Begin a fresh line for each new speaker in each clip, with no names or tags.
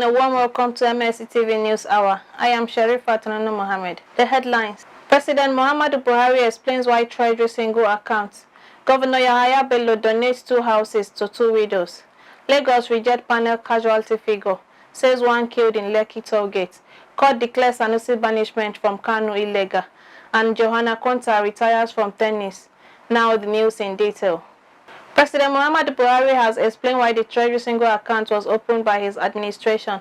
everyone, a warm welcome to Mlc Tv News Hour. I am Sharifat Mohammed. The headlines. President Muhammadu Buhari explains why Treasury single account. Governor Yahaya Bello donates 2 houses to 2 widows. Lagos reject panel casualty figure. Says 1 killed in Lekki Tollgate. Court declares SANUSI'S banishment from KANO illegal. And JOHANNA KONTA retires from tennis. Now the news in detail. President Muhammadu Buhari has explained why the Treasury single account was opened by his administration.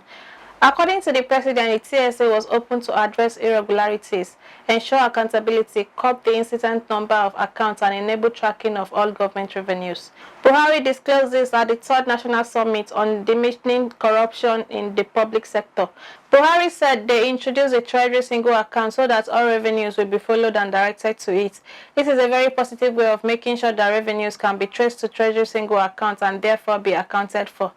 According to the president, the TSA was opened to address irregularities, ensure accountability, curb the incident number of accounts, and enable tracking of all government revenues. Buhari disclosed this at the 3rd National Summit on diminishing corruption in the public sector. Buhari said they introduced a Treasury single account so that all revenues will be followed and directed to it. This is a very positive way of making sure that revenues can be traced to Treasury single accounts and therefore be accounted for.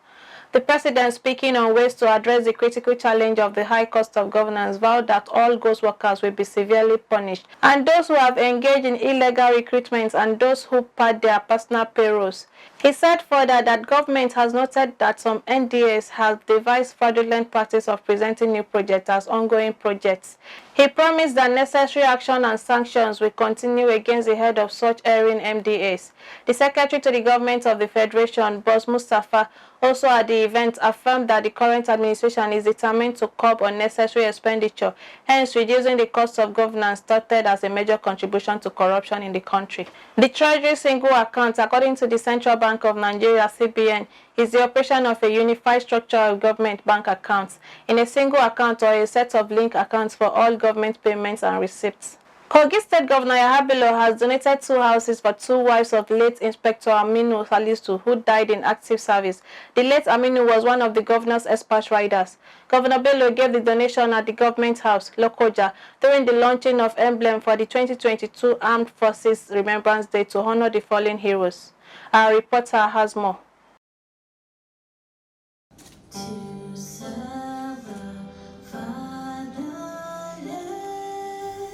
The president, speaking on ways to address the critical challenge of the high cost of governance, vowed that all ghost workers will be severely punished, and those who have engaged in illegal recruitments and those who pad their personal payrolls. He said further that government has noted that some NDAs have devised fraudulent practice of presenting new projects as ongoing projects. He promised that necessary action and sanctions will continue against the head of such erring MDAs. The Secretary to the Government of the Federation, Boss Mustafa, also at the event affirmed that the current administration is determined to curb unnecessary expenditure, hence reducing the cost of governance touted as a major contribution to corruption in the country. The Treasury single account, according to the Central Bank of Nigeria (CBN), is the operation of a unified structure of government bank accounts in a single account or a set of linked accounts for all government payments and receipts. Kogi State Governor Yahaya Bello has donated 2 houses for 2 wives of late Inspector Aminu SALISU'S, who died in active service. The late Aminu was one of the governor's expert riders. Governor Bello gave the donation at the government house, Lokoja, during the launching of emblem for the 2022 Armed Forces Remembrance Day to honor the fallen heroes. Our reporter has more.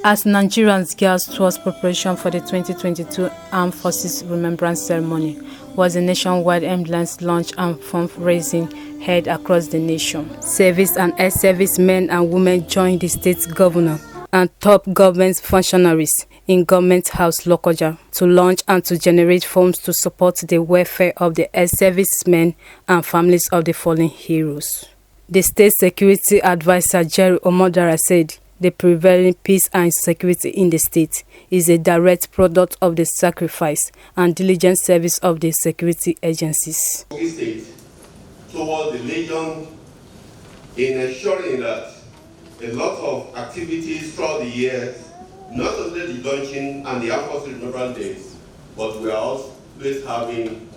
As Nigerians gathered towards preparation for the 2022 Armed Forces Remembrance Ceremony, was a nationwide ambulance launch and fundraising held across the nation. Service and ex-service men and women joined the state governor and top government functionaries in Government House Lokoja to launch and to generate funds to support the welfare of the ex-servicemen and families of the fallen heroes. The State Security Advisor Jerry Omodara said the prevailing peace and security in the state is a direct product of the sacrifice and diligent service of the security agencies.
State toward the Legion in ensuring that a lot of activities throughout the years, not only the launching and the Armed Forces Remembrance Days, but we are always having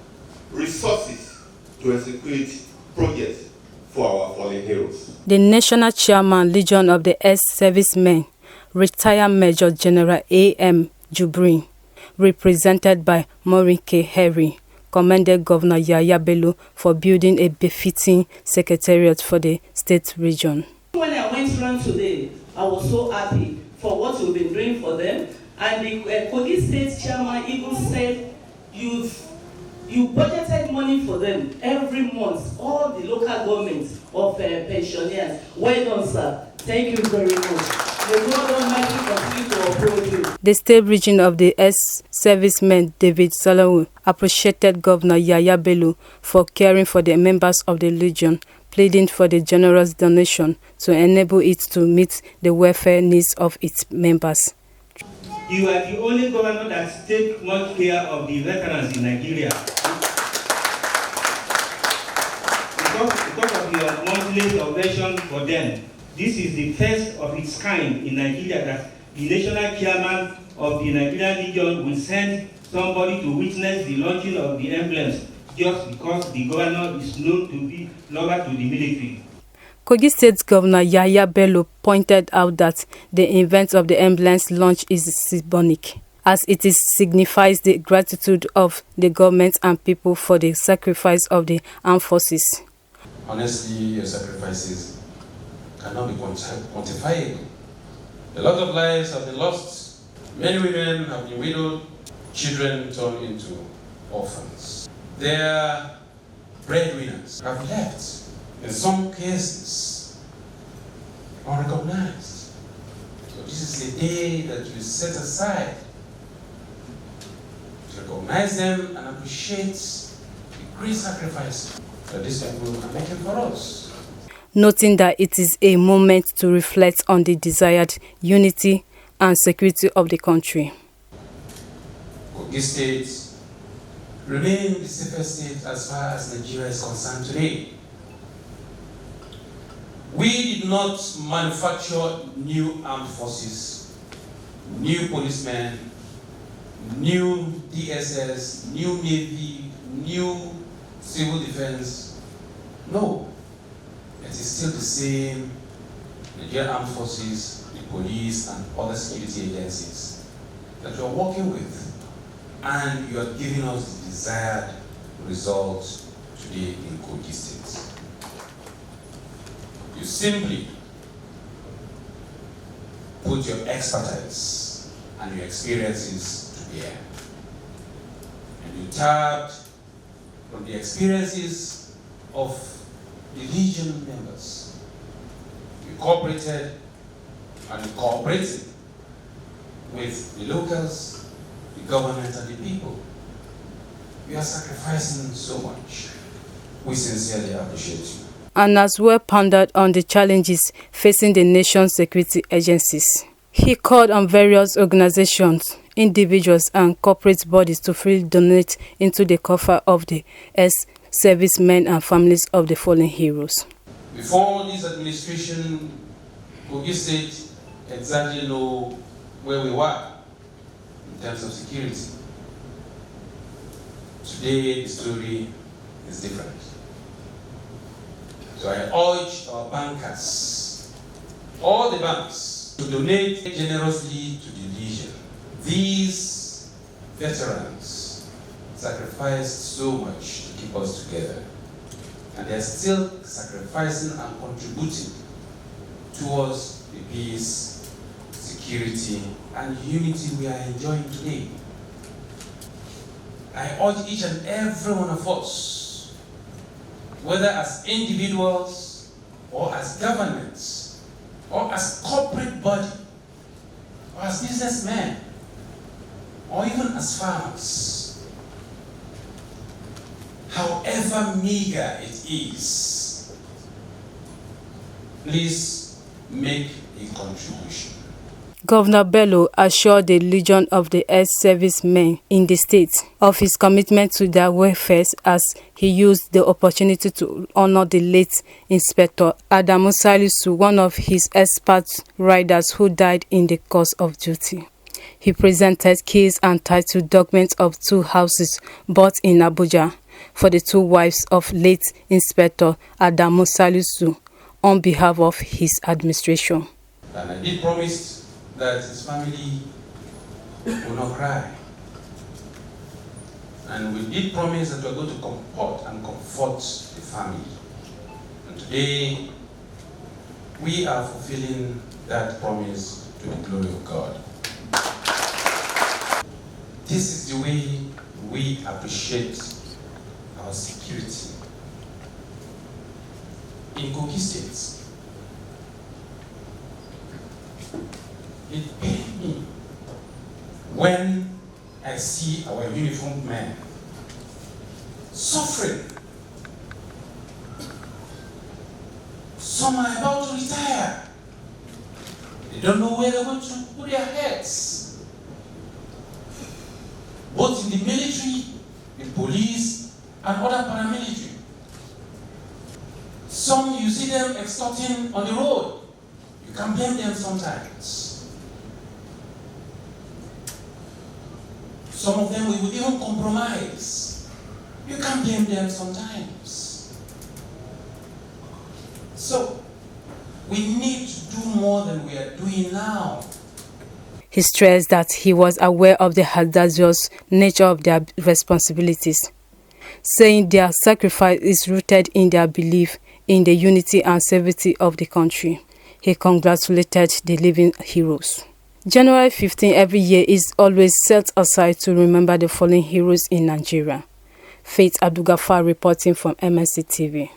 resources to execute projects for our fallen heroes.
The National Chairman Legion of the Ex-Servicemen, retired Major General A.M. Jubrin, represented by Morinke Harry, commended Governor Yahaya Bello for building a befitting secretariat for the state region.
When I went around today, I was so happy for what we've been doing for them. And the Kogi State Chairman even said, you budgeted money for them every month, all the local governments of pensioners. Well done, sir. Thank you very much. The Lord Almighty continue to uphold you.
The state region of the ex-serviceman David Salawu appreciated Governor Yahaya Bello for caring for the members of the Legion, pleading for the generous donation to enable it to meet the welfare needs of its members.
You are the only governor that takes much care of the veterans in Nigeria. Because of your monthly salvation for them, this is the first of its kind in Nigeria that the national chairman of the Nigerian Legion will send somebody to witness the launching of the emblems just because the governor is known to be lover to the military.
Kogi State Governor Yahaya Bello pointed out that the event of the ambulance launch is symbolic, as it signifies the gratitude of the government and people for the sacrifice of the armed forces.
Honestly, your sacrifices cannot be quantifiable. A lot of lives have been lost. Many women have been widowed, children turned into orphans. Their breadwinners have left in some cases, unrecognized. So this is a day that we set aside to recognize them and appreciate the great sacrifice that these people are making for us.
Noting that it is a moment to reflect on the desired unity and security of the country.
Kogi State remains the safest state as far as Nigeria is concerned today. We did not manufacture new armed forces, new policemen, new DSS, new Navy, new civil defense. No, it is still the same Nigerian armed forces, the police, and other security agencies that you are working with, and you are giving us the desired results today in Kogi State. You simply put your expertise and your experiences to bear. And you tapped from the experiences of the Legion members. You cooperated and you cooperated with the locals, the government, and the people. We are sacrificing so much. We sincerely appreciate you.
And as well pondered on the challenges facing the nation's security agencies. He called on various organizations, individuals, and corporate bodies to freely donate into the coffer of the ex-servicemen and families of the fallen heroes.
Before this administration, Kogi State exactly know where we were in terms of security. Today, the story is different. So I urge our bankers, all the banks, to donate generously to the Legion. These veterans sacrificed so much to keep us together, and they're still sacrificing and contributing towards the peace, security, and unity we are enjoying today. I urge each and every one of us, whether as individuals or as governments or as corporate body or as businessmen or even as farmers, however meager it is, please make a contribution.
Governor Bello assured the Legion of the ex-servicemen in the state of his commitment to their welfare as he used the opportunity to honor the late Inspector Adamu Salisu, one of his expert riders who died in the course of duty. He presented keys and title documents of 2 houses bought in Abuja for the 2 wives of late Inspector Adamu Salisu on behalf of his administration.
And I did promise that his family will not cry. And we did promise that we are going to comfort and comfort the family. And today, we are fulfilling that promise to the glory of God. This is the way we appreciate our security in Kogi State. It pains me when I see our uniformed men suffering. Some are about to retire. They don't know where they're going to put their heads. Both in the military, the police, and other paramilitary. Some you see them extorting on the road. You can blame them sometimes. Some of them we would even compromise. You can blame them sometimes. So, we need to do more than we are doing now.
He stressed that he was aware of the hazardous nature of their responsibilities, saying their sacrifice is rooted in their belief in the unity and safety of the country. He congratulated the living heroes. January 15 every year is always set aside to remember the fallen heroes in Nigeria. Faith Abdul Ghaffar reporting from Mlc TV.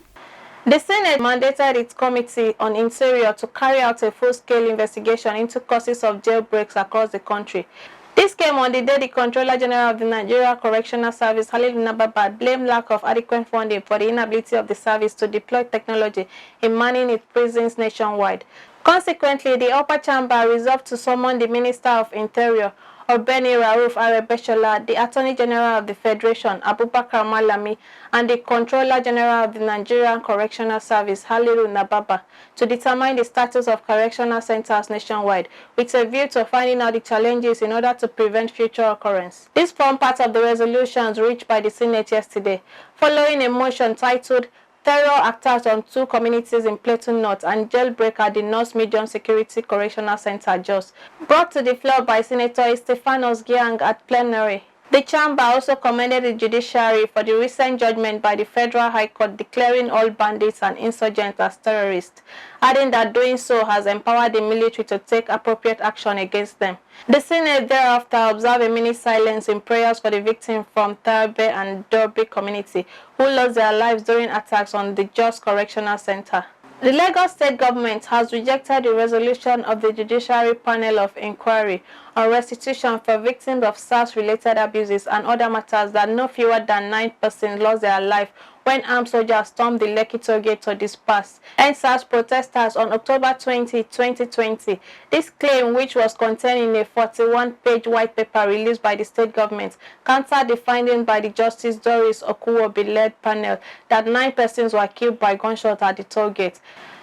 The Senate mandated its Committee on Interior to carry out a full-scale investigation into causes of jailbreaks across the country. This came on the day the Controller General of the Nigeria Correctional Service, Halilu Nababa, blamed lack of adequate funding for the inability of the service to deploy technology in manning its prisons nationwide. Consequently, the upper chamber resolved to summon the Minister of Interior, Obeni Rauf Arebeshola, the Attorney General of the Federation, Abubakar Malami, and the Controller General of the Nigerian Correctional Service, Halilu Nababa, to determine the status of correctional centers nationwide, with a view to finding out the challenges in order to prevent future occurrence. This formed part of the resolutions reached by the Senate yesterday, following a motion titled Terror Attacks on 2 Communities in Plateau North and Jailbreak at the North Medium Security Correctional Center, Jos, brought to the floor by Senator Stephanos Gyang at plenary. The chamber also commended the judiciary for the recent judgment by the Federal High Court declaring all bandits and insurgents as terrorists, adding that doing so has empowered the military to take appropriate action against them. The Senate thereafter observed a minute silence in prayers for the victims from Tarbe and Dorby community who lost their lives during attacks on the Jos Correctional Center. The Lagos State government has rejected the resolution of the Judiciary Panel of Inquiry on restitution for victims of SARS-related abuses and other matters that no fewer than 9 persons lost their life when armed soldiers stormed the Lekki Tollgate to disperse SARS protesters on October 20, 2020. This claim, which was contained in a 41-page white paper released by the state government, countered the finding by the Justice Doris Okuwobi-led panel that 9 persons were killed by gunshot at the tollgate.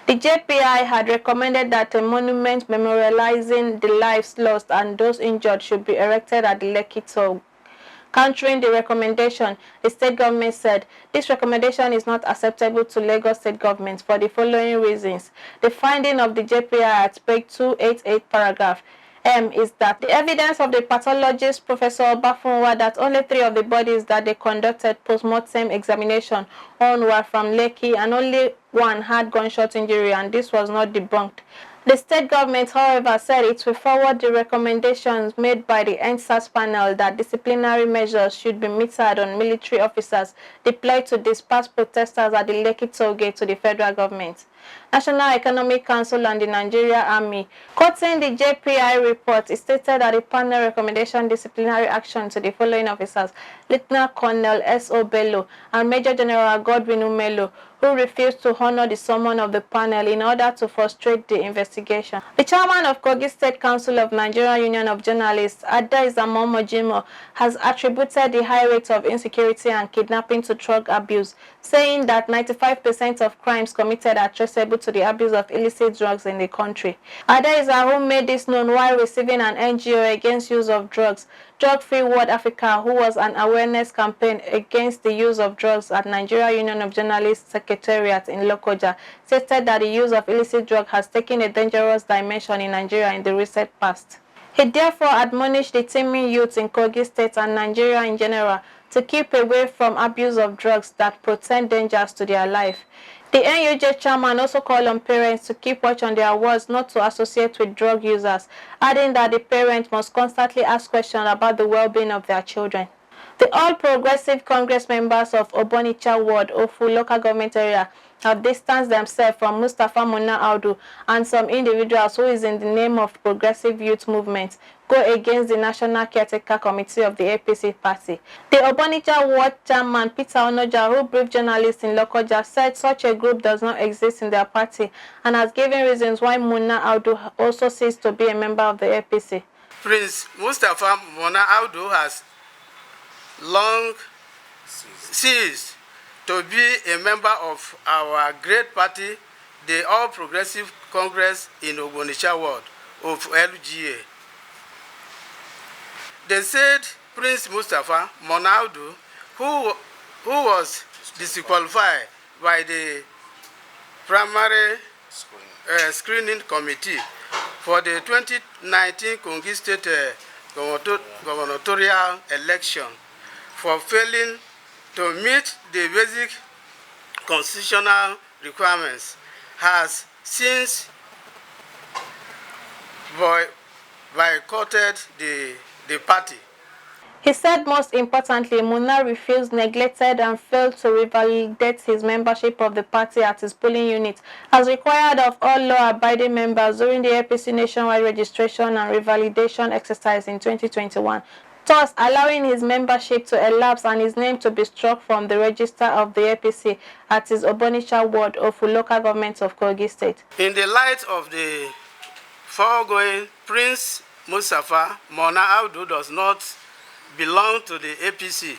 The JPI had recommended that a monument memorializing the lives lost and those injured should be erected at the Lekki toll. Countering the recommendation, the state government said this recommendation is not acceptable to Lagos State government for the following reasons. The finding of the JPI at page 288 paragraph M is that the evidence of the pathologist Professor Obafunwa that only 3 of the bodies that they conducted post-mortem examination on were from Lekki and only 1 had gunshot injury, and this was not debunked. The state government, however, said it will forward the recommendations made by the SARS panel that disciplinary measures should be meted on military officers deployed to disperse protesters at the Lekki Tollgate to the federal government. National Economic Council and the Nigeria Army. Quoting the JPI report, it stated that the panel recommendation disciplinary action to the following officers: Lieutenant Colonel S.O. Bello and Major General Godwin Umelo, who refused to honor the summon of the panel in order to frustrate the investigation. The chairman of Kogi State Council of Nigeria Union of Journalists, Adaiza Momojimo, has attributed the high rate of insecurity and kidnapping to drug abuse, saying that 95% of crimes committed are traceable to the abuse of illicit drugs in the country. Adaiza, who made this known while receiving an NGO against use of drugs, Drug Free World Africa, who was an awareness campaign against the use of drugs at Nigeria Union of Journalists Secretariat in Lokoja, stated that the use of illicit drugs has taken a dangerous dimension in Nigeria in the recent past. He therefore admonished the teeming youth in Kogi State and Nigeria in general to keep away from abuse of drugs that portend dangers to their life. The NUJ chairman also called on parents to keep watch on their words not to associate with drug users, adding that the parents must constantly ask questions about the well-being of their children. The All Progressive Congress members of Obonicha Ward, Ofu local government area, have distanced themselves from Mustafa Muna Audu and some individuals who is in the name of Progressive Youth Movement go against the National Caretaker Committee of the APC party. The Obonicha Ward chairman Peter Onoja, who briefed journalists in Lokoja, said such a group does not exist in their party and has given reasons why Muna Audu also ceased to be a member of the APC.
Prince Mustafa Muna Audu has long ceased to be a member of our great party, the All Progressive Congress in Obonicha Ward of LGA. They said Prince Mustafa Muna Audu, who was disqualified by the primary screening committee for the 2019 Kogi State gubernatorial election for failing to meet the basic constitutional requirements, has since boycotted the party.
He said most importantly, Muna refused, neglected and failed to revalidate his membership of the party at his polling unit as required of all law-abiding members during the APC nationwide registration and revalidation exercise in 2021, thus allowing his membership to elapse and his name to be struck from the register of the APC at his Obonisha ward of local government of Kogi State.
In the light of the foregoing, Prince Mustafa Mona Audu does not belong to the APC,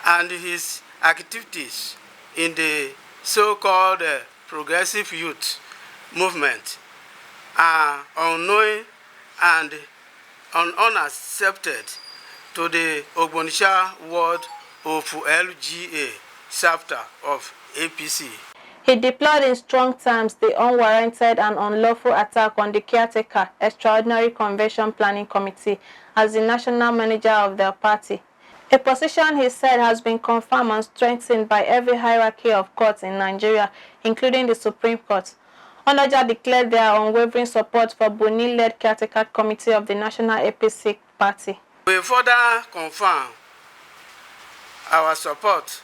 and his activities in the so-called progressive youth movement are unknown and unaccepted to the Ogbonisha ward of LGA chapter of APC.
He deplored in strong terms the unwarranted and unlawful attack on the caretaker Extraordinary Convention Planning Committee as the national manager of their party, a position he said has been confirmed and strengthened by every hierarchy of courts in Nigeria, including the Supreme Court. Onaja declared their unwavering support for Buni-led caretaker committee of the national APC party.
We further confirm our support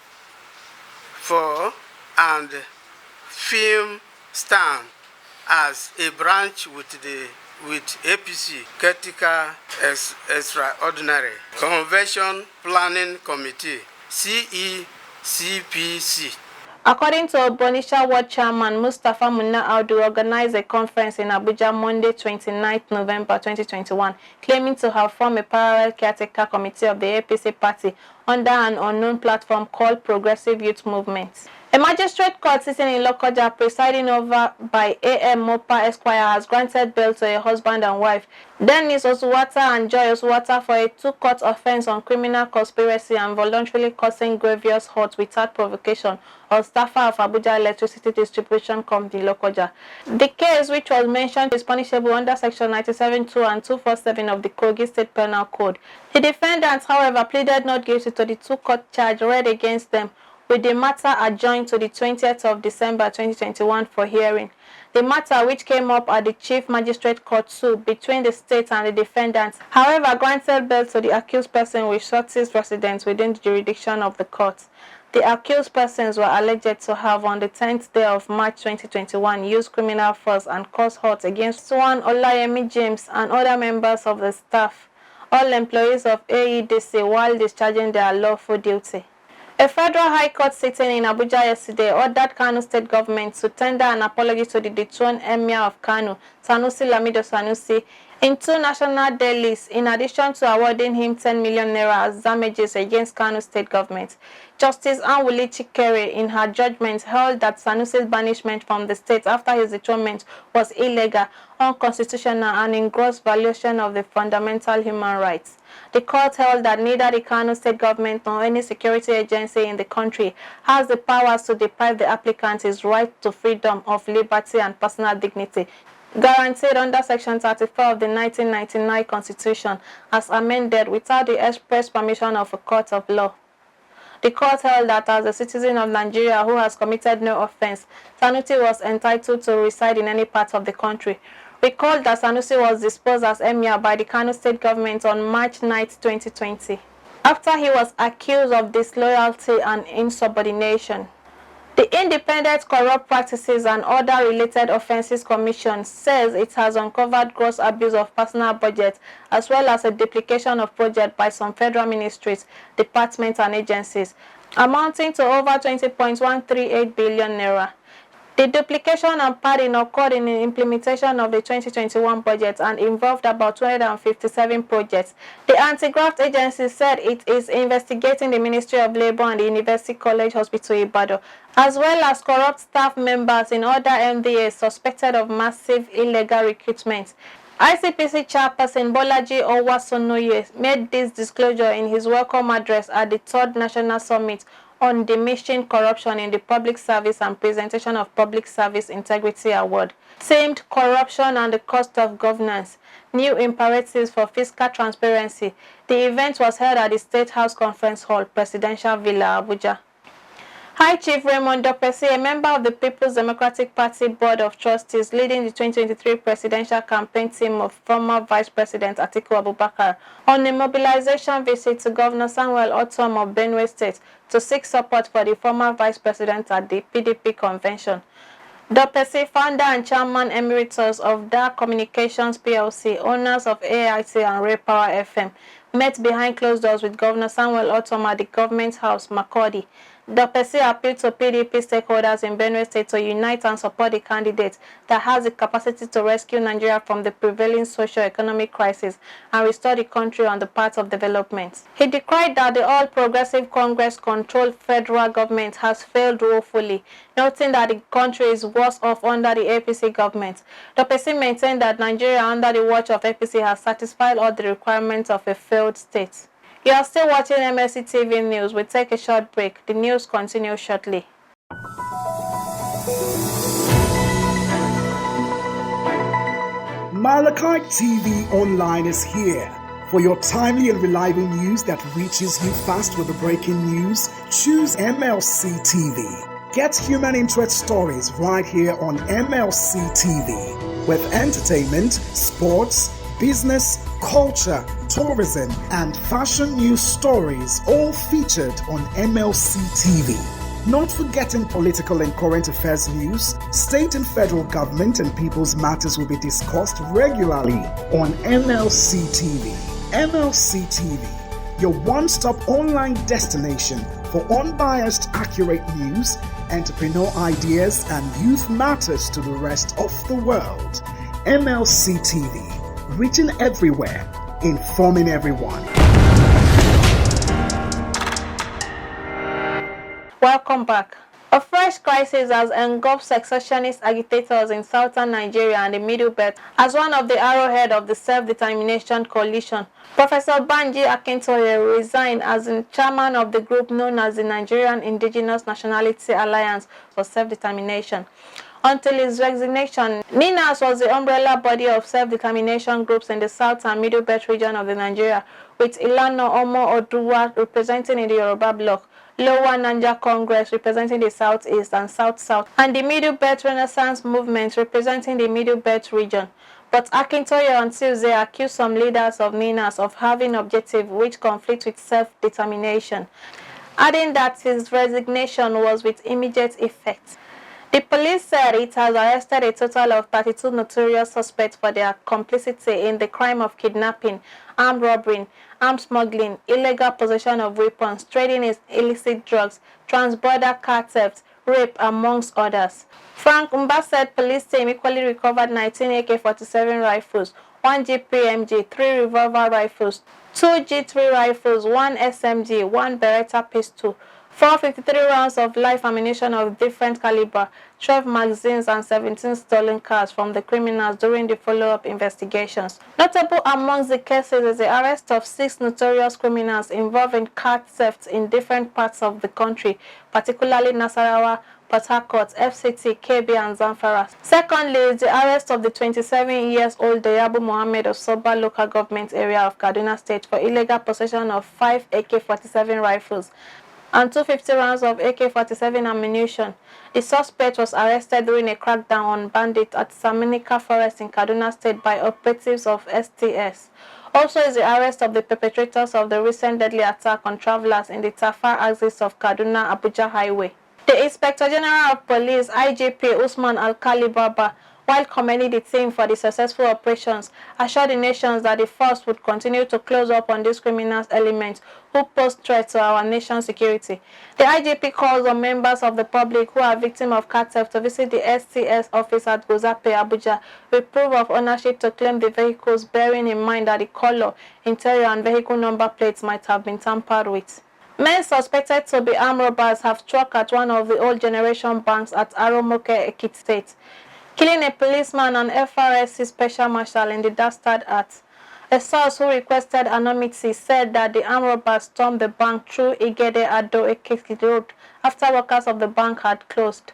for and firm stand as a branch with APC Caretaker Extraordinary Convention Planning Committee CECPC.
According to Obonisha Ward Chairman Mustafa Muna Audu, organized a conference in Abuja Monday 29 November 2021, claiming to have formed a parallel caretaker committee of the APC party under an unknown platform called Progressive Youth Movement. A magistrate court sitting in Lokoja, presiding over by A.M. Mopa Esquire, has granted bail to a husband and wife, Dennis Osuwata and Joy Osuwata, for a two-count offense on criminal conspiracy and voluntarily causing grievous hurt without provocation of staffer of Abuja Electricity Distribution Company, Lokoja. The case, which was mentioned, is punishable under Section 97(2) and 247 of the Kogi State Penal Code. The defendants, however, pleaded not guilty to the two-count charge read against them, with the matter adjourned to the 20th of December 2021 for hearing. The matter, which came up at the Chief Magistrate Court 2 between the state and the defendants, however, granted bail to the accused person with shortest residence within the jurisdiction of the court. The accused persons were alleged to have, on the 10th day of March 2021, used criminal force and caused hurt against Swan Olayemi James and other members of the staff, all employees of AEDC, while discharging their lawful duty. A federal high court sitting in Abuja yesterday ordered Kano state government to tender an apology to the dethroned Emir of Kano, Sanusi Lamido Sanusi, in two national dailies, in addition to awarding him 10 million naira as damages against Kano state government. Justice Anwuli Chikere, in her judgment, held that Sanusi's banishment from the state after his dethronement was illegal, unconstitutional, and in gross violation of the fundamental human rights. The court held that neither the Kano state government nor any security agency in the country has the powers to deprive the applicant his right to freedom of liberty and personal dignity, guaranteed under Section 34 of the 1999 Constitution, as amended, without the express permission of a court of law. The court held that as a citizen of Nigeria who has committed no offense, Sanusi was entitled to reside in any part of the country. Recalled that Sanusi was disposed as Emir by the Kano state government on March 9, 2020, after he was accused of disloyalty and insubordination. The Independent Corrupt Practices and Other Related Offences Commission says it has uncovered gross abuse of personal budget as well as a duplication of projects by some federal ministries, departments and agencies, amounting to over 20.138 billion naira. The duplication and padding occurred in the implementation of the 2021 budget and involved about 257 projects. The anti-graft agency said it is investigating the Ministry of Labour and the University College Hospital Ibadan, as well as corrupt staff members in other MDAs suspected of massive illegal recruitment. ICPC chairperson Bolaji Owasonoye made this disclosure in his welcome address at the 3rd National Summit on Diminishing Corruption in the Public Service and presentation of Public Service Integrity Award, themed Corruption and the Cost of Governance, New Imperatives for Fiscal Transparency. The event was held at the State House Conference Hall, Presidential Villa, Abuja. High Chief Raymond Dopesi, a member of the People's Democratic Party Board of Trustees leading the 2023 presidential campaign team of former Vice President Atiku Abubakar, on a mobilization visit to Governor Samuel Ortom of Benue State to seek support for the former Vice President at the PDP convention. Dopesi, founder and chairman emeritus of DAR Communications PLC, owners of AIT and Ray Power FM, met behind closed doors with Governor Samuel Ortom at the Government House, Makurdi. Dopesi appealed to PDP stakeholders in Benue State to unite and support the candidate that has the capacity to rescue Nigeria from the prevailing socio-economic crisis and restore the country on the path of development. He decried that the All Progressive Congress-controlled federal government has failed woefully, noting that the country is worse off under the APC government. Dopesi maintained that Nigeria under the watch of APC has satisfied all the requirements of a failed state. You are still watching Mlc TV News. We'll take a short break. The news continues shortly.
Mlc TV Online is here. For your timely and reliable news that reaches you fast with the breaking news, choose MLC TV. Get human interest stories right here on MLC TV. With entertainment, sports, business, culture, tourism, and fashion news stories all featured on MLC TV. Not forgetting political and current affairs news, state and federal government and people's matters will be discussed regularly on MLC TV. MLC TV, your one-stop online destination for unbiased, accurate news, entrepreneur ideas, and youth matters to the rest of the world. MLC TV. Reaching everywhere, informing everyone.
Welcome back. A fresh crisis has engulfed secessionist agitators in southern Nigeria and the Middle Belt as one of the arrowhead of the Self-Determination Coalition. Professor Banji Akintoye resigned as the chairman of the group known as the Nigerian Indigenous Nationality Alliance for Self-Determination. Until his resignation, NINAS was the umbrella body of self-determination groups in the South and Middle Belt region of the Nigeria, with Ilana Omo Oduwa representing in the Yoruba bloc, Lower Niger Congress representing the Southeast and South-South, and the Middle Belt Renaissance Movement representing the Middle Belt region. But Akintoye on Tuesday accused some leaders of NINAS of having objectives which conflict with self-determination, adding that his resignation was with immediate effect. The police said it has arrested a total of 32 notorious suspects for their complicity in the crime of kidnapping, armed robbery, armed smuggling, illegal possession of weapons, trading in illicit drugs, transborder car theft, rape, amongst others. Frank Umba said police team equally recovered 19 AK-47 rifles, 1 GPMG, 3 revolver rifles, 2 G3 rifles, 1 SMG, 1 Beretta pistol, 453 rounds of live ammunition of different caliber, 12 magazines and 17 stolen cars from the criminals during the follow-up investigations. Notable amongst the cases is the arrest of 6 notorious criminals involved in car theft in different parts of the country, particularly Nasarawa, Port Harcourt, FCT, KB and Zamfara. Secondly is the arrest of the 27-year-old Dayabu Mohammed of Soba local government area of Kaduna State for illegal possession of 5 AK-47 rifles and 250 rounds of AK-47 ammunition. The suspect was arrested during a crackdown on bandits at Saminika Forest in Kaduna State by operatives of STS. Also is the arrest of the perpetrators of the recent deadly attack on travelers in the Tafar axis of Kaduna-Abuja Highway. The Inspector General of Police, IGP Usman Alkali Baba, while commending the team for the successful operations, assured the nations that the force would continue to close up on these criminal elements who pose threats to our nation's security. The IGP calls on members of the public who are victims of car theft to visit the STS office at Gozape, Abuja, with proof of ownership to claim the vehicles, bearing in mind that the color, interior, and vehicle number plates might have been tampered with. Men suspected to be armed robbers have struck at one of the old generation banks at Aromoke, Ekiti State, killing a policeman and FRSC special marshal in the dastard act. A source who requested anonymity said that the armed robbers stormed the bank through Igede Ado Ekiti Road after workers of the bank had closed.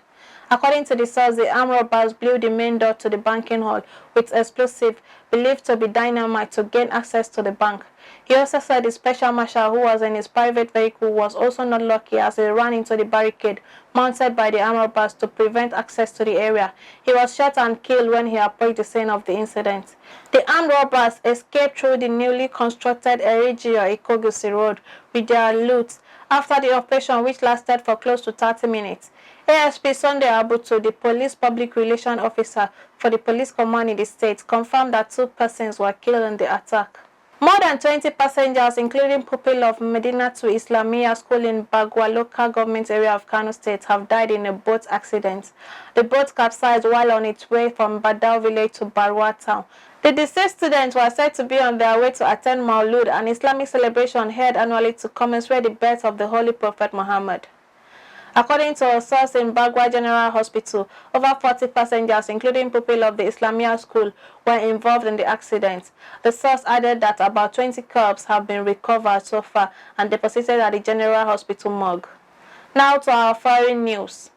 According to the source, the armed robbers blew the main door to the banking hall with explosive believed to be dynamite to gain access to the bank. He also said the special marshal who was in his private vehicle was also not lucky as he ran into the barricade mounted by the armed robbers to prevent access to the area. He was shot and killed when he approached the scene of the incident. The armed robbers escaped through the newly constructed Erigio Ikogusi Road with their loot after the operation, which lasted for close to 30 minutes. ASP Sunday Abutu, the police public relations officer for the police command in the state, confirmed that 2 persons were killed in the attack. More than 20 passengers, including pupils of Medinatu Islamiyya School in Bagua local government area of Kano State, have died in a boat accident. The boat capsized while on its way from Badao village to Barwa town. The deceased students were said to be on their way to attend Maulud, an Islamic celebration held annually to commemorate the birth of the Holy Prophet Muhammad. According to a source in Bagua General Hospital, over 40 passengers, including pupils of the Islamiyya school, were involved in the accident. The source added that about 20 corpses have been recovered so far and deposited at the General Hospital morgue. Now to our foreign news.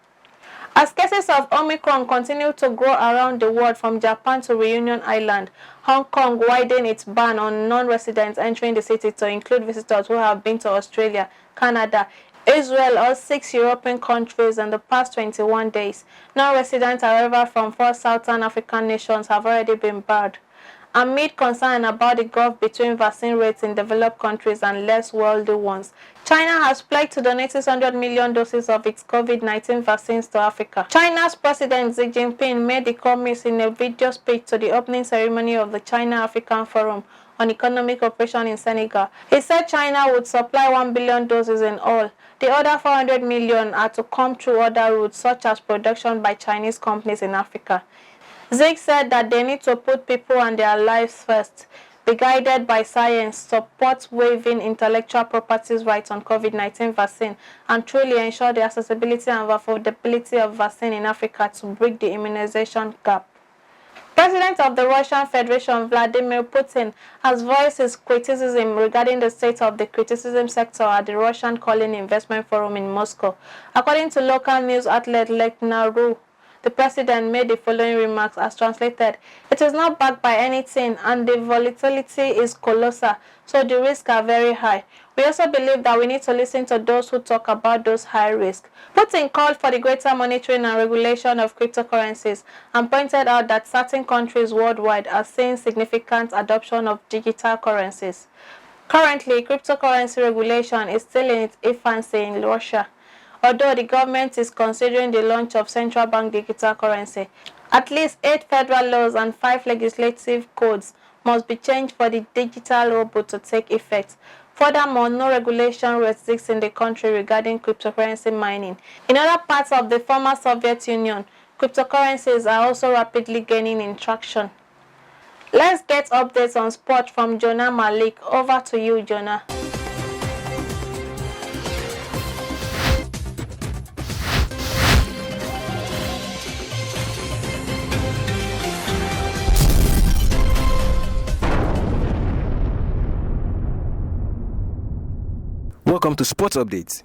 As cases of Omicron continue to grow around the world from Japan to Reunion Island, Hong Kong widened its ban on non-residents entering the city to include visitors who have been to Australia, Canada, Israel, or 6 European countries in the past 21 days. Non-residents, however, from 4 Southern African nations have already been barred. Amid concern about the gulf between vaccine rates in developed countries and less wealthy ones, China has pledged to donate 600 million doses of its COVID-19 vaccines to Africa. China's President Xi Jinping made the promise in a video speech to the opening ceremony of the China-African Forum on Economic Cooperation in Senegal. He said China would supply 1 billion doses in all. The other 400 million are to come through other routes, such as production by Chinese companies in Africa. Xi said that they need to put people and their lives first, be guided by science, support waiving intellectual property rights on COVID-19 vaccine, and truly ensure the accessibility and affordability of vaccine in Africa to break the immunization gap. President of the Russian Federation, Vladimir Putin, has voiced his criticism regarding the state of the criticism sector at the Russian Calling Investment Forum in Moscow. According to local news outlet LEKKI, the president made the following remarks as translated: "It is not backed by anything and the volatility is colossal, so the risks are very high. We also believe that we need to listen to those who talk about those high risks." Putin called for the greater monitoring and regulation of cryptocurrencies and pointed out that certain countries worldwide are seeing significant adoption of digital currencies. Currently, cryptocurrency regulation is still in its infancy in Russia. Although the government is considering the launch of central bank digital currency, at least 8 federal laws and 5 legislative codes must be changed for the digital ruble to take effect. Furthermore, no regulation exists in the country regarding cryptocurrency mining. In other parts of the former Soviet Union, cryptocurrencies are also rapidly gaining in traction. Let's get updates on sport from Jonah Malik. Over to you, Jonah.
Welcome to Sports Updates.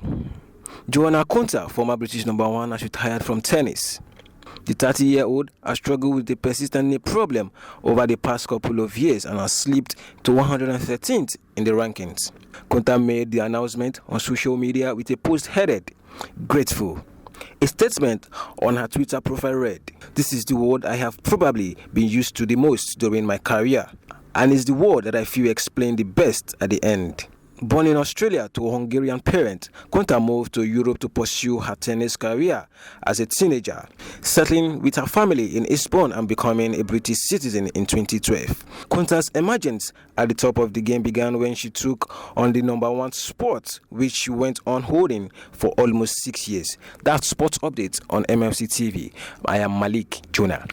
Johanna KONTA, former British #1, has retired from tennis. The 30-year-old has struggled with a persistent knee problem over the past couple of years and has slipped to 113th in the rankings. KONTA made the announcement on social media with a post headed, "Grateful." A statement on her Twitter profile read, "This is the word I have probably been used to the most during my career, and is the word that I feel explained the best at the end." Born in Australia to a Hungarian parent, KONTA moved to Europe to pursue her tennis career as a teenager, settling with her family in Eastbourne and becoming a British citizen in 2012. KONTA's emergence at the top of the game began when she took on the #1 sport, which she went on holding for almost 6 years. That's Sports Update on MLC TV. I am Malik Jonah.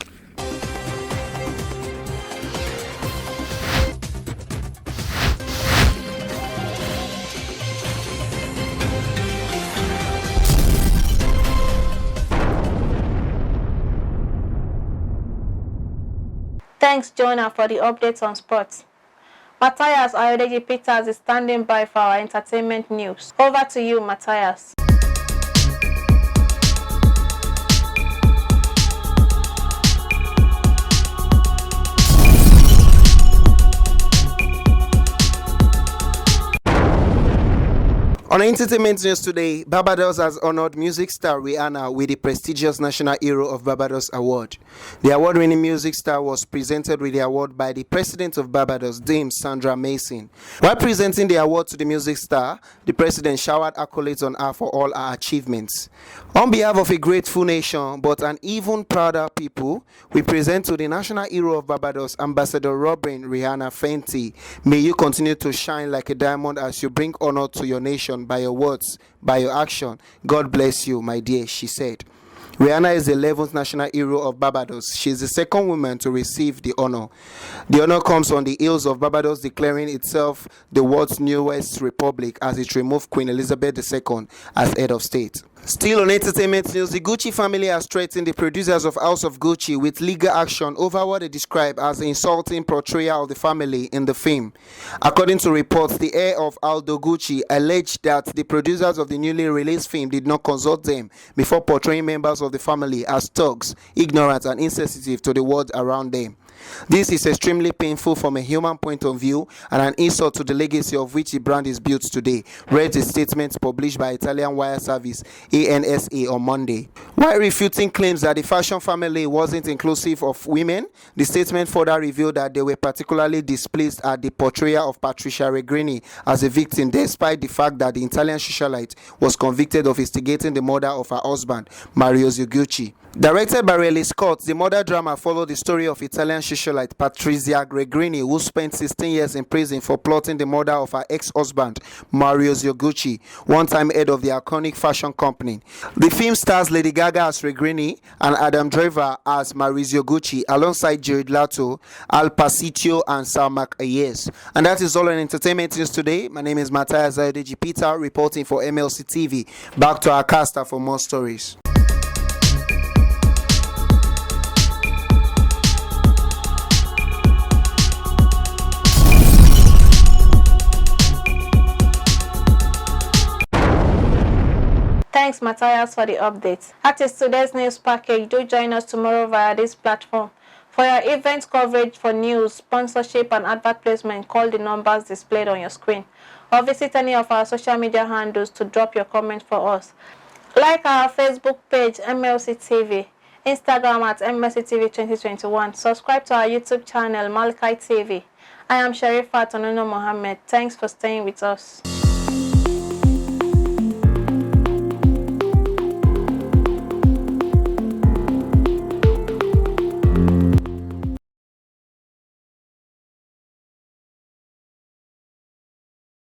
Thanks, Jonah, for the updates on sports. Matthias Ayodeji Peters is standing by for our entertainment news. Over to you, Matthias.
On entertainment news today, Barbados has honored music star Rihanna with the prestigious National Hero of Barbados Award. The award-winning music star was presented with the award by the President of Barbados, Dame Sandra Mason. While presenting the award to the music star, the President showered accolades on her for all her achievements. On behalf of a grateful nation, but an even prouder people, we present to the National Hero of Barbados, Ambassador Robin Rihanna Fenty. May you continue to shine like a diamond as you bring honor to your nation by your words, by your action. God bless you, my dear, she said. Rihanna is the 11th National Hero of Barbados. She is the second woman to receive the honor. The honor comes on the heels of Barbados declaring itself the world's newest republic as it removed Queen Elizabeth II as head of state. Still on entertainment news, the Gucci family has threatened the producers of House of Gucci with legal action over what they describe as the insulting portrayal of the family in the film. According to reports, the heir of Aldo Gucci alleged that the producers of the newly released film did not consult them before portraying members of the family as thugs, ignorant and insensitive to the world around them. This is extremely painful from a human point of view and an insult to the legacy of which the brand is built today, read the statement published by Italian wire service ANSA on Monday. While refuting claims that the fashion family wasn't inclusive of women, the statement further revealed that they were particularly displeased at the portrayal of Patricia Regrini as a victim, despite the fact that the Italian socialite was convicted of instigating the murder of her husband, Mario Gucci. Directed by Ridley Scott, the murder drama followed the story of Italian socialite Patricia Regrini, who spent 16 years in prison for plotting the murder of her ex-husband, Mario Gucci, one-time head of the iconic fashion company. The film stars Lady Gaga as Regrini and Adam Driver as Maurizio Gucci, alongside Jared Leto, Al Pacino, and Salma Hayes. And that is all on entertainment news today. My name is Matthias Ayodeji Peter, reporting for MLC TV. Back to our caster for more stories.
Thanks, Matthias, for the updates. That is today's news package. Do join us tomorrow via this platform. For your event coverage for news, sponsorship, and advert placement, call the numbers displayed on your screen, or visit any of our social media handles to drop your comment for us. Like our Facebook page, MLC TV, Instagram at MLC TV 2021. Subscribe to our YouTube channel, Mlc TV. I am Sharifat Onono Mohammed. Thanks for staying with us.